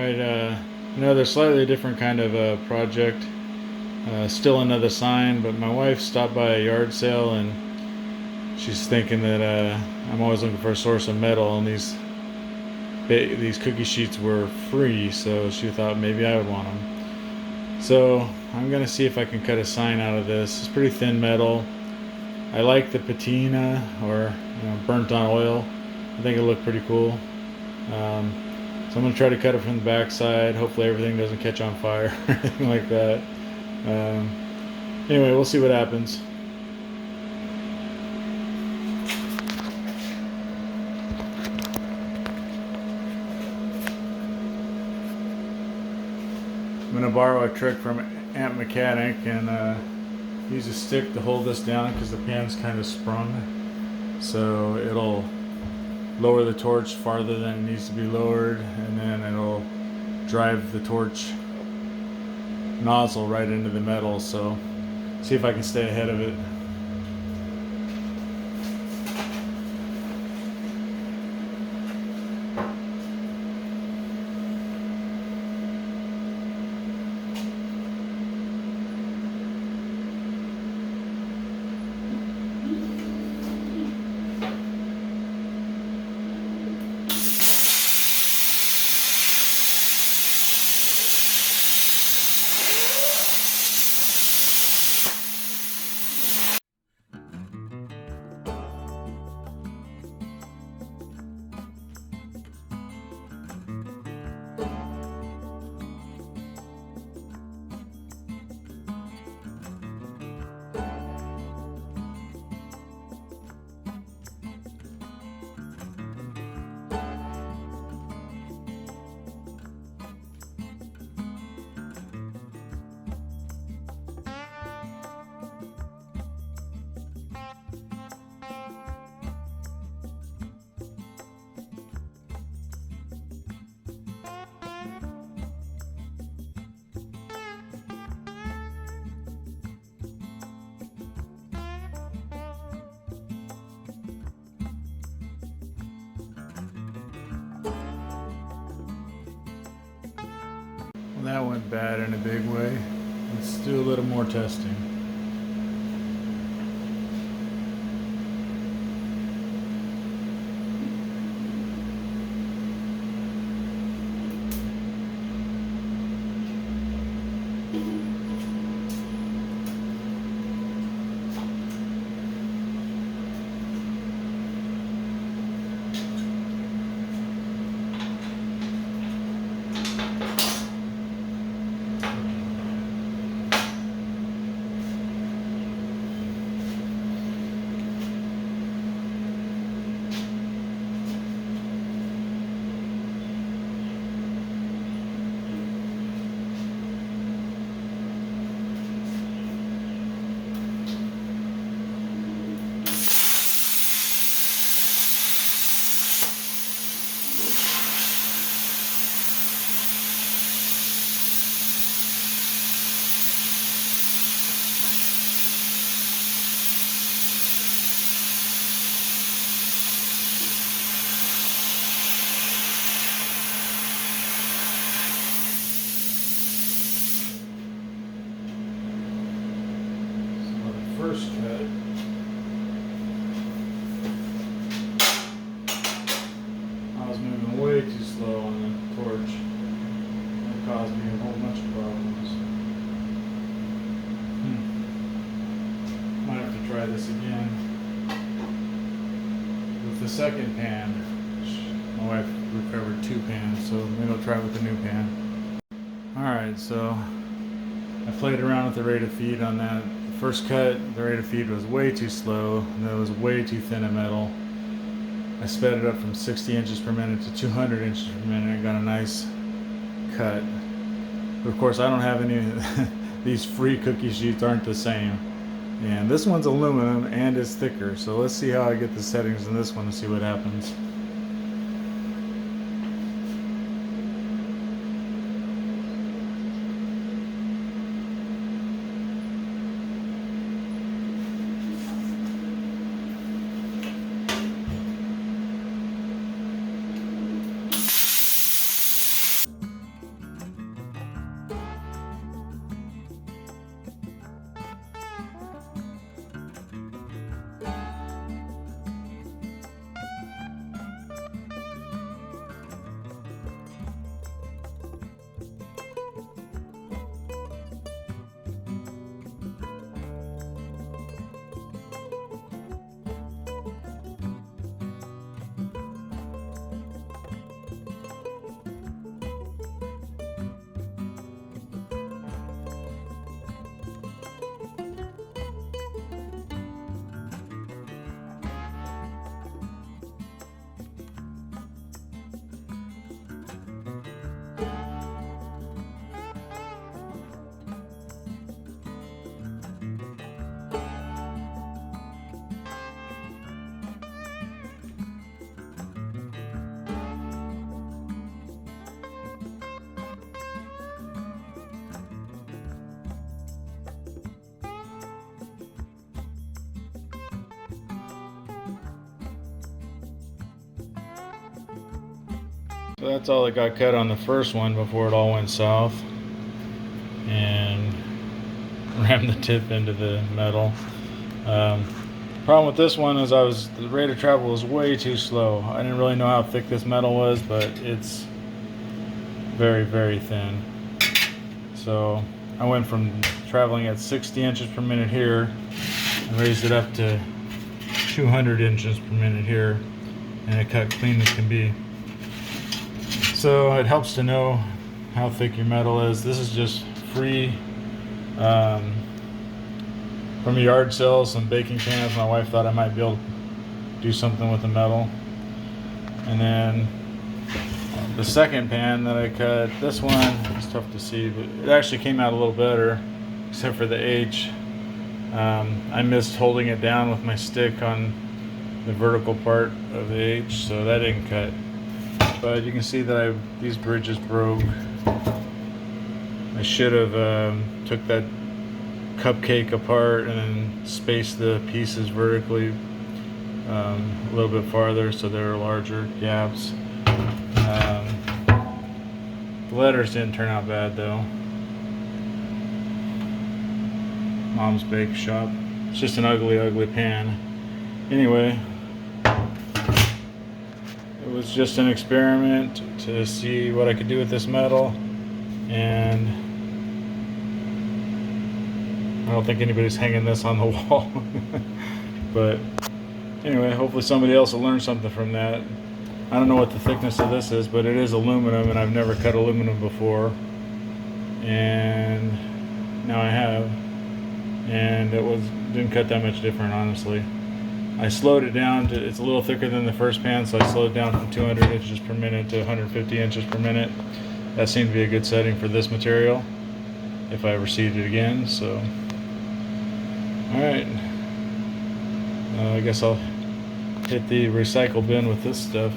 Alright, another slightly different kind of project. Still another sign, but my wife stopped by a yard sale and she's thinking that I'm always looking for a source of metal, and these cookie sheets were free, so she thought maybe I would want them. So I'm gonna see if I can cut a sign out of this. It's pretty thin metal. I like the patina, or burnt on oil. I think it looked pretty cool. So I'm going to try to cut it from the back side. Hopefully everything doesn't catch on fire or anything like that. Anyway, we'll see what happens. I'm going to borrow a trick from Ant Mechanic and use a stick to hold this down because the pan's kind of sprung. So it'll lower the torch farther than it needs to be lowered, and then it'll drive the torch nozzle right into the metal. So see if I can stay ahead of it. Well, that went bad in a big way. Let's do a little more testing. First cut, I was moving way too slow on the torch. That caused me a whole bunch of problems. Might have to try this again with the second pan. My wife recovered 2 pans, so maybe I'll try it with the new pan. Alright, so I played around with the rate of feed on that. First cut, the rate of feed was way too slow, and it was way too thin a metal. I sped it up from 60 inches per minute to 200 inches per minute and got a nice cut. But of course I don't have any these free cookie sheets aren't the same. And this one's aluminum and it's thicker, so let's see how I get the settings in this one and see what happens. So that's all that got cut on the first one before it all went south and rammed the tip into the metal. Problem with this one is the rate of travel was way too slow. I didn't really know how thick this metal was, but it's very, very thin. So I went from traveling at 60 inches per minute here and raised it up to 200 inches per minute here, and it cut clean as can be. So it helps to know how thick your metal is. This is just free from a yard sale, some baking pans. My wife thought I might be able to do something with the metal. And then the second pan that I cut, this one, it's tough to see, but it actually came out a little better, except for the H. I missed holding it down with my stick on the vertical part of the H, so that didn't cut. But you can see that these bridges broke. I should have took that cupcake apart and then spaced the pieces vertically a little bit farther so there are larger gaps. The letters didn't turn out bad though. Mom's Bake Shop. It's just an ugly, ugly pan. Anyway, it was just an experiment to see what I could do with this metal, and I don't think anybody's hanging this on the wall. But anyway, hopefully somebody else will learn something from that. I don't know what the thickness of this is, but it is aluminum, and I've never cut aluminum before. And now I have. And it didn't cut that much different, honestly. I slowed it down to, it's a little thicker than the first pan, so I slowed it down from 200 inches per minute to 150 inches per minute. That seemed to be a good setting for this material, if I ever see it again. So, alright. I guess I'll hit the recycle bin with this stuff.